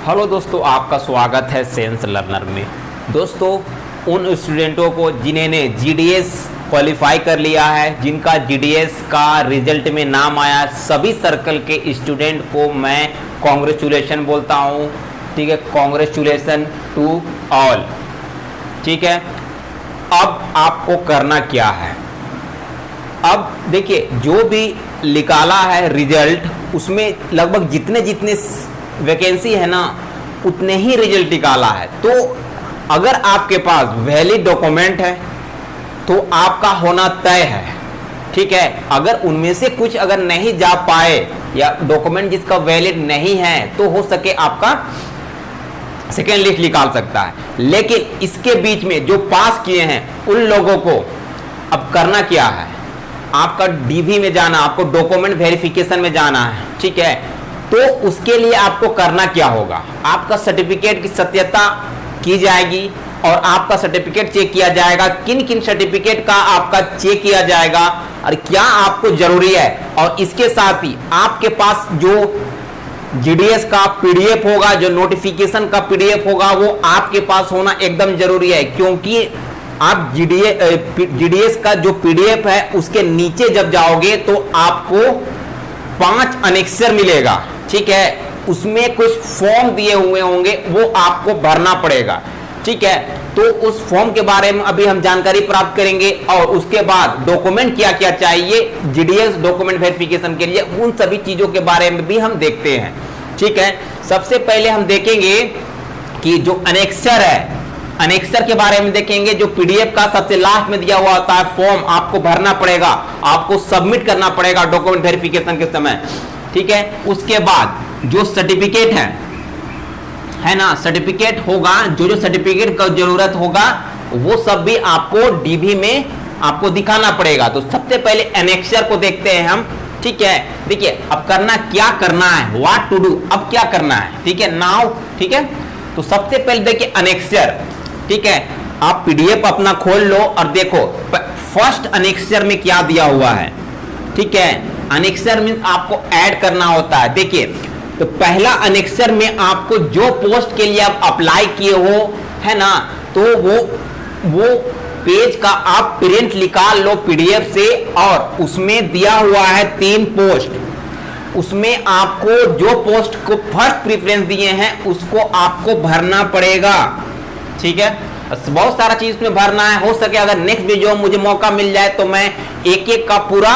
Hello दोस्तों, आपका स्वागत है साइंस लर्नर में। दोस्तों, उन स्टूडेंटों को जिन्होंने जीडीएस क्वालिफाई कर लिया है, जिनका जीडीएस का रिजल्ट में नाम आया, सभी सर्कल के स्टूडेंट को मैं कॉन्ग्रेचुलेशन बोलता हूँ। ठीक है, कॉन्ग्रेचुलेशन टू ऑल। ठीक है, अब आपको करना क्या है? अब देखिए, जो भी निकाला है रिजल्ट, उसमें लगभग जितने वैकेंसी है ना, उतने ही रिजल्ट निकाला है। तो अगर आपके पास वैलिड डॉक्यूमेंट है तो आपका होना तय है। ठीक है, अगर उनमें से कुछ अगर नहीं जा पाए या डॉक्यूमेंट जिसका वैलिड नहीं है, तो हो सके आपका सेकेंड लिस्ट निकाल सकता है। लेकिन इसके बीच में जो पास किए हैं उन लोगों को अब करना क्या है? आपका डीवी में जाना, आपको डॉक्यूमेंट वेरिफिकेशन में जाना है। ठीक है, तो उसके लिए आपको करना क्या होगा? आपका सर्टिफिकेट की सत्यता की जाएगी और आपका सर्टिफिकेट चेक किया जाएगा। किन किन सर्टिफिकेट का आपका चेक किया जाएगा और क्या आपको जरूरी है। और इसके साथ ही आपके पास जो जीडीएस का पीडीएफ होगा, जो नोटिफिकेशन का पीडीएफ होगा, वो आपके पास होना एकदम जरूरी है। क्योंकि आप जीडीएस का जो पीडीएफ है, उसके नीचे जब जाओगे तो आपको 5 अनेक्सर मिलेगा। ठीक है, उसमें कुछ फॉर्म दिए हुए होंगे, वो आपको भरना पड़ेगा। ठीक है, तो उस फॉर्म के बारे में अभी हम जानकारी प्राप्त करेंगे और उसके बाद डॉक्यूमेंट क्या क्या चाहिए जीडीएस डॉक्यूमेंट वेरिफिकेशन के लिए, उन सभी चीजों के बारे में भी हम देखते हैं। ठीक है, सबसे पहले हम देखेंगे कि जो अनेक्सर है, अनेक्सर के बारे में देखेंगे। जो पीडीएफ का सबसे लास्ट में दिया हुआ होता है फॉर्म, आपको भरना पड़ेगा, आपको सबमिट करना पड़ेगा डॉक्यूमेंट वेरिफिकेशन के समय। ठीक है, उसके बाद जो सर्टिफिकेट है ना, सर्टिफिकेट होगा, जो सर्टिफिकेट का जरूरत होगा वो सब भी आपको डीवी में आपको दिखाना पड़ेगा। तो सबसे पहले एनेक्सर को देखते हैं हम। ठीक है, देखिए अब करना क्या करना है, व्हाट टू डू, अब क्या करना है। ठीक है, नाउ। ठीक है, तो सबसे पहले देखिए अनेक्सर। ठीक है, आप पीडीएफ अपना खोल लो और देखो फर्स्ट अनेक्सर में क्या दिया हुआ है। ठीक है, अनेक्सर में आपको ऐड करना होता है। देखिए, तो पहला अनेक्सर में आपको जो पोस्ट के लिए आप अप्लाई किए हो, है ना, तो वो पेज का आप प्रिंट निकाल लो पीडीएफ से, और उसमें दिया हुआ है 3 पोस्ट। उसमें आपको जो पोस्ट को फर्स्ट प्रेफरेंस दिए हैं उसको आपको भरना पड़ेगा। ठीक है, बहुत सारा चीज में भरना है। हो सके अगर नेक्स्ट वीडियो में मुझे मौका मिल जाए तो मैं एक एक का पूरा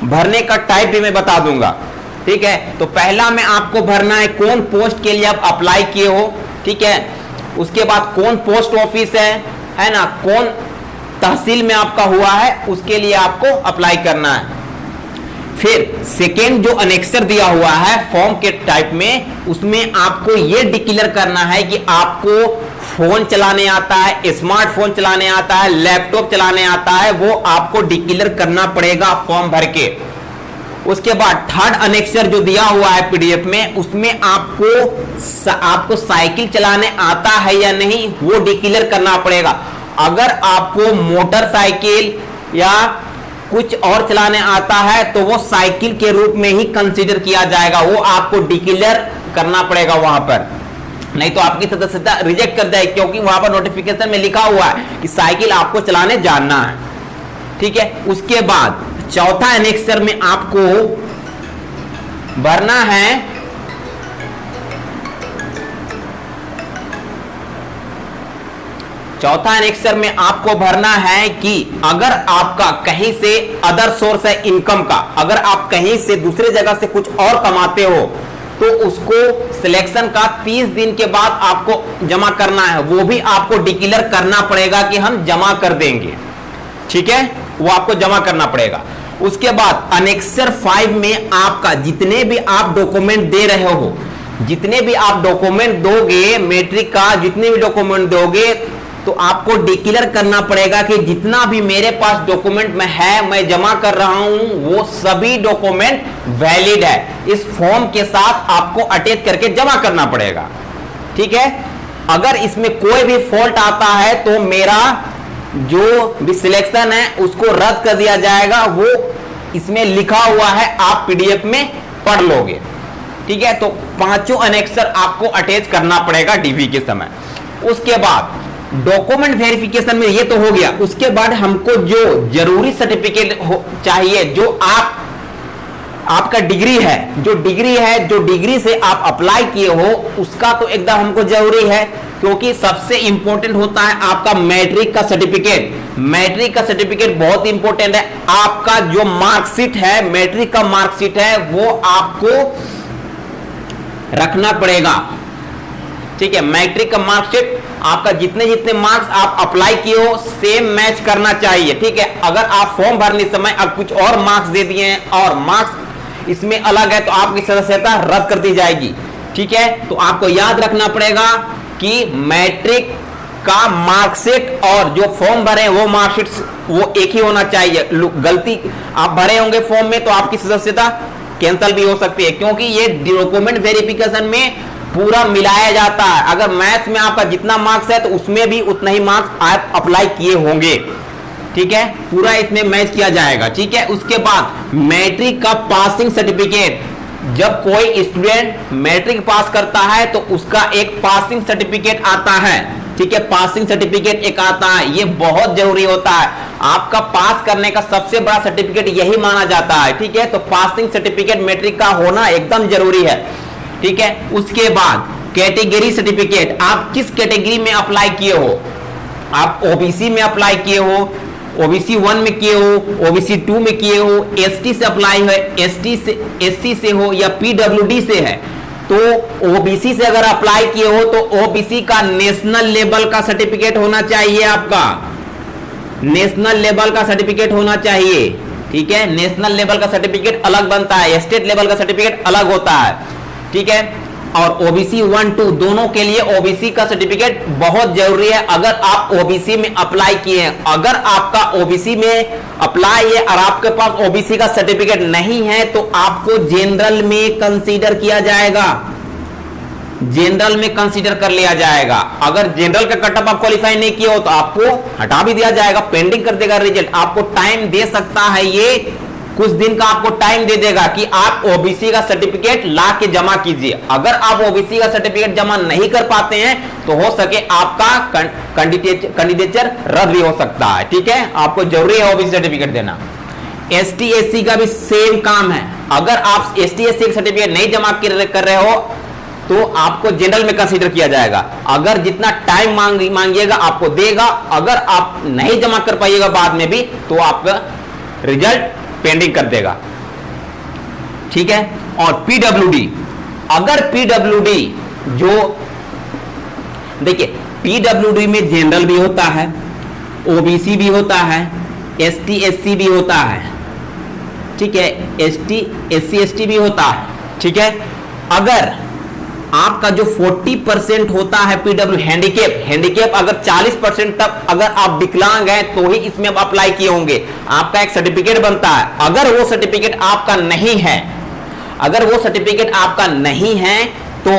भरने का टाइप भी मैं बता दूंगा। ठीक है, तो पहला में आपको भरना है कौन पोस्ट के लिए आप अप्लाई किए हो। ठीक है, उसके बाद कौन पोस्ट ऑफिस है ना, कौन तहसील में आपका हुआ है, उसके लिए आपको अप्लाई करना है। फिर सेकेंड जो अनेक्सर दिया हुआ है फॉर्म के टाइप में, उसमें आपको यह डिक्लेयर करना है कि आपको फोन चलाने आता है, स्मार्टफोन चलाने आता है, लैपटॉप चलाने आता है, वो आपको डिक्लेयर करना पड़ेगा फॉर्म भर के। उसके बाद थर्ड अनेक्सर जो दिया हुआ है पीडीएफ में, उसमें आपको साइकिल चलाने आता है या नहीं, वो डिक्लेयर करना पड़ेगा। अगर आपको मोटरसाइकिल या कुछ और चलाने आता है तो वो साइकिल के रूप में ही कंसीडर किया जाएगा, वो आपको डिक्लेयर करना पड़ेगा वहां पर, नहीं तो आपकी सदस्यता रिजेक्ट कर जाएगी। क्योंकि वहां पर नोटिफिकेशन में लिखा हुआ है कि साइकिल आपको चलाने जानना है। ठीक है, उसके बाद चौथा एनेक्सर में आपको भरना है चौथा एनेक्सर में आपको भरना है कि अगर आपका कहीं से अदर सोर्स है इनकम का, अगर आप कहीं से दूसरे जगह से कुछ और कमाते हो तो उसको सिलेक्शन का 30 दिन के बाद आपको जमा करना है। वो भी आपको डिक्लेयर करना पड़ेगा कि हम जमा कर देंगे। ठीक है, वो आपको जमा करना पड़ेगा। उसके बाद अनेक्सर 5 में आपका जितने भी आप डॉक्यूमेंट दे रहे हो, जितने भी आप डॉक्यूमेंट दोगे, मैट्रिक का जितने भी डॉक्यूमेंट दोगे, तो आपको डिक्लेयर करना पड़ेगा कि जितना भी मेरे पास डॉक्यूमेंट में है, मैं जमा कर रहा हूं, वो सभी डॉक्यूमेंट वैलिड है। इस फॉर्म के साथ आपको अटैच करके जमा करना पड़ेगा। ठीक है, अगर इसमें कोई भी फॉल्ट आता है तो मेरा जो भी सिलेक्शन है उसको रद्द कर दिया जाएगा। वो इसमें लिखा हुआ है, आप पीडीएफ में पढ़ लोगे। ठीक है। तो पांचों अनेक्सर आपको अटैच करना पड़ेगा डीवी के समय। उसके बाद डॉक्यूमेंट वेरिफिकेशन में ये तो हो गया। उसके बाद हमको जो जरूरी सर्टिफिकेट चाहिए, जो आपका डिग्री है, जो डिग्री से आप अप्लाई किए हो, उसका तो एकदम हमको जरूरी है, क्योंकि सबसे इंपॉर्टेंट होता है आपका मैट्रिक का सर्टिफिकेट। मैट्रिक का सर्टिफिकेट बहुत इंपॉर्टेंट है। आपका जो मार्कशीट है, मैट्रिक का मार्कशीट है, वो आपको रखना पड़ेगा, ठीक है। मैट्रिक का मार्कशीट आपका जितने मार्क्स आप अप्लाई किए हो सेम मैच करना चाहिए, ठीक है। अगर आप फॉर्म भरने समय अब कुछ और मार्क्स दे दिए हैं और मार्क्स इसमें अलग है, तो आपकी सदस्यता रद्द कर दी जाएगी, ठीक है। तो आपको याद रखना पड़ेगा कि मैट्रिक का मार्कशीट और जो फॉर्म भरे वो मार्कशीट वो एक ही होना चाहिए। गलती आप भरे होंगे फॉर्म में तो आपकी सदस्यता कैंसिल भी हो सकती है, क्योंकि ये डॉक्यूमेंट वेरिफिकेशन में पूरा मिलाया जाता है। अगर मैथ्स में आपका जितना मार्क्स है तो उसमें भी उतना ही मार्क्स आप अप्लाई किए होंगे, ठीक है। पूरा इसमें मैच किया जाएगा, ठीक है। उसके बाद मैट्रिक का पासिंग सर्टिफिकेट, जब कोई स्टूडेंट मैट्रिक पास करता है तो उसका एक पासिंग सर्टिफिकेट आता है, ठीक है। पासिंग सर्टिफिकेट एक आता है, ये बहुत जरूरी होता है। आपका पास करने का सबसे बड़ा सर्टिफिकेट यही माना जाता है, ठीक है। तो पासिंग सर्टिफिकेट मैट्रिक का होना एकदम जरूरी है, ठीक है। उसके बाद कैटेगरी सर्टिफिकेट, आप किस कैटेगरी में अप्लाई किए हो। आप ओबीसी में अप्लाई किए हो, ओबीसी 1 में किए हो, ओबीसी 2 में किए हो, एसटी से अप्लाई है, एससी से हो या पीडब्ल्यूडी से है। तो ओबीसी से अगर अप्लाई किए हो तो ओबीसी का नेशनल लेवल का सर्टिफिकेट होना चाहिए, आपका नेशनल लेवल का सर्टिफिकेट होना चाहिए, ठीक है। नेशनल लेवल का सर्टिफिकेट अलग बनता है, स्टेट लेवल का सर्टिफिकेट अलग होता है, ठीक है। और ओबीसी 1, 2 दोनों के लिए ओबीसी का सर्टिफिकेट बहुत जरूरी है। अगर आप ओबीसी में अप्लाई किए हैं, अगर आपका ओबीसी में अप्लाई है और आपके पास ओबीसी का सर्टिफिकेट नहीं है, तो आपको जनरल में कंसीडर किया जाएगा, जनरल में कंसीडर कर लिया जाएगा। अगर जनरल का कटअप आप क्वालिफाई नहीं किए हो तो आपको हटा भी दिया जाएगा, पेंडिंग कर देगा रिजल्ट। आपको टाइम दे सकता है, ये कुछ दिन का आपको टाइम दे देगा कि आप ओबीसी का सर्टिफिकेट ला के जमा कीजिए। अगर आप ओबीसी का सर्टिफिकेट जमा नहीं कर पाते हैं तो हो सके आपका कैंडिडेचर रद्द भी हो सकता है, ठीक है। आपको जरूरी है ओबीसी सर्टिफिकेट देना। एसटी एससी का भी सेम काम है। अगर आप एसटी एससी का सर्टिफिकेट नहीं जमा कर रहे हो तो आपको जनरल में कंसीडर किया जाएगा। अगर जितना टाइम मांगिएगा आपको देगा, अगर आप नहीं जमा कर पाइएगा बाद में भी तो आपका रिजल्ट पेंडिंग कर देगा, ठीक है। और पीडब्ल्यूडी, अगर पीडब्ल्यूडी जो देखिए पीडब्ल्यूडी में जनरल भी होता है, ओबीसी भी होता है, एसटी एससी भी होता है, ठीक है। एसटी एससी एसटी भी होता है, ठीक है। अगर आपका जो 40% होता है पीडब्ल्यू हैंडीकैप अगर 40% तक अगर आप विकलांग हैं तो ही इसमें आप अप्लाई किए होंगे। आपका एक सर्टिफिकेट बनता है। अगर वो सर्टिफिकेट आपका नहीं है, अगर वो सर्टिफिकेट आपका नहीं है तो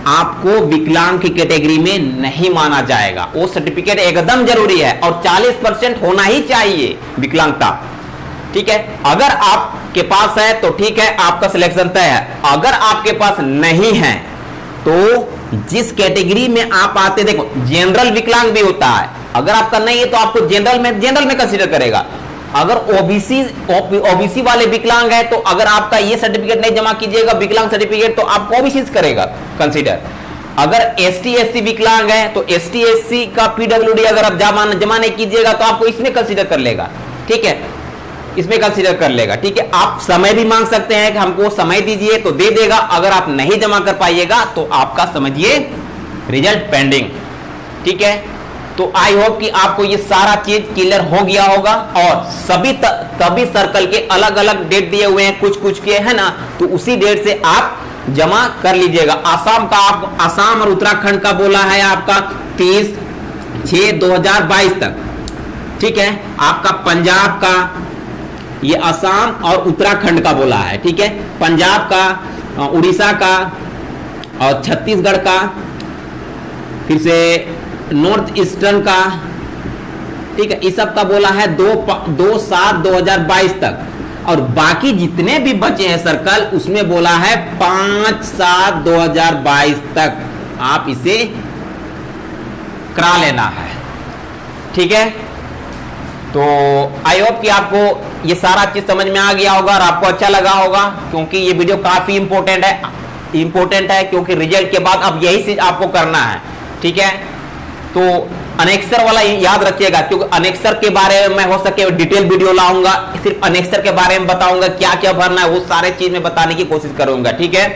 आपको विकलांग की कैटेगरी में नहीं माना जाएगा। वो सर्टिफिकेट एकदम जरूरी है और 40% होना ही चाहिए विकलांगता, ठीक है। अगर आपके पास है तो ठीक है, आपका सिलेक्शन तय है। अगर आपके पास नहीं है तो जिस कैटेगरी में आप आते, देखो जनरल विकलांग भी होता है, अगर आपका नहीं है तो आपको जनरल में कंसीडर करेगा। अगर ओबीसी वाले विकलांग है तो अगर आपका ये सर्टिफिकेट नहीं जमा कीजिएगा विकलांग सर्टिफिकेट, तो आपको ओबीसी करेगा कंसीडर। अगर एसटी एससी विकलांग है तो एसटी एससी का पीडब्ल्यूडी अगर आप जमा नहीं कीजिएगा तो आपको इसमें कंसीडर कर लेगा, ठीक है, इसमें कंसीडर कर लेगा, ठीक है। आप समय भी मांग सकते हैं कि हमको समय दीजिए तो दे देगा। अगर आप नहीं जमा कर पाइएगा तो आपका समझिए रिजल्ट पेंडिंग, ठीक है। तो आई होप कि आपको ये सारा चीज क्लियर हो गया होगा। और सभी सर्कल के अलग अलग डेट दिए हुए हैं, कुछ के है ना, तो उसी डेट से आप जमा कर लीजिएगा। आसाम और उत्तराखंड का बोला है आपका 30/6/2022 तक, ठीक है। आपका पंजाब का, ये असम और उत्तराखंड का बोला है, ठीक है। पंजाब का, उड़ीसा का और छत्तीसगढ़ का, फिर से नॉर्थ ईस्टर्न का, ठीक है, इस सब का बोला है 2/7/2022 तक। और बाकी जितने भी बचे हैं सर्कल उसमें बोला है 5/7/2022 तक आप इसे करा लेना है। ठीक है, तो आई होप कि आपको ये सारा चीज समझ में आ गया होगा और आपको अच्छा लगा होगा, क्योंकि ये वीडियो काफी इंपॉर्टेंट है क्योंकि रिजल्ट के बाद अब यही चीज आपको करना है। ठीक है, तो अनेक्सर वाला याद रखिएगा, क्योंकि अनेक्सर के बारे में हो सके डिटेल वीडियो लाऊंगा, सिर्फ अनेक्सर के बारे में बताऊंगा क्या क्या भरना है, वो सारे चीज में बताने की कोशिश करूंगा। ठीक है,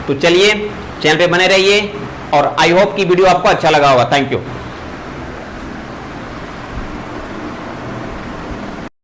तो चलिए चैनल पे बने रहिए और आई होप कि वीडियो आपको अच्छा लगा होगा। Thank you.